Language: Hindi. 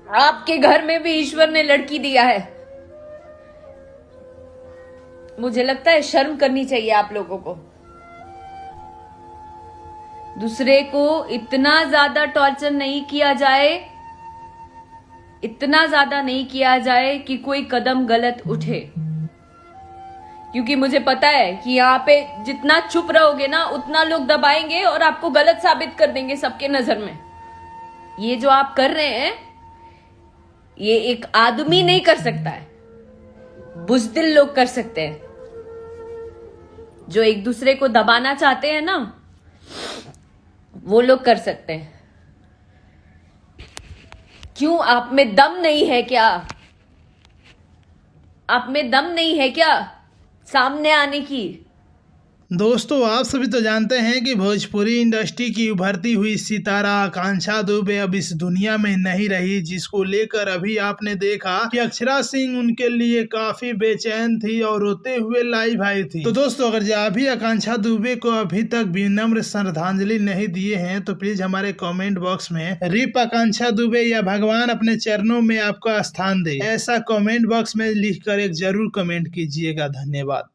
आपके घर में भी ईश्वर ने लड़की दिया है। मुझे लगता है शर्म करनी चाहिए आप लोगों को। दूसरे को इतना ज्यादा टॉर्चर नहीं किया जाए, इतना ज्यादा नहीं किया जाए कि कोई कदम गलत उठे। क्योंकि मुझे पता है कि यहाँ पे जितना चुप रहोगे ना उतना लोग दबाएंगे और आपको गलत साबित कर देंगे सबके नजर में। ये जो आप कर रहे हैं ये एक आदमी नहीं कर सकता है, बुज़दिल लोग कर सकते हैं। जो एक दूसरे को दबाना चाहते हैं ना वो लोग कर सकते हैं। क्यों? आप में दम नहीं है क्या? आप में दम नहीं है क्या सामने आने की? दोस्तों, आप सभी तो जानते हैं कि भोजपुरी इंडस्ट्री की उभरती हुई सितारा आकांक्षा दुबे अब इस दुनिया में नहीं रही, जिसको लेकर अभी आपने देखा कि अक्षरा सिंह उनके लिए काफी बेचैन थी और रोते हुए लाइव आई थी। तो दोस्तों, अगर आप भी आकांक्षा दुबे को अभी तक विनम्र श्रद्धांजलि नहीं दिए हैं तो प्लीज हमारे कमेंट बॉक्स में रिप आकांक्षा दुबे या भगवान अपने चरणों में आपका स्थान दे, ऐसा कमेंट बॉक्स में लिखकर एक जरूर कमेंट कीजिएगा। धन्यवाद।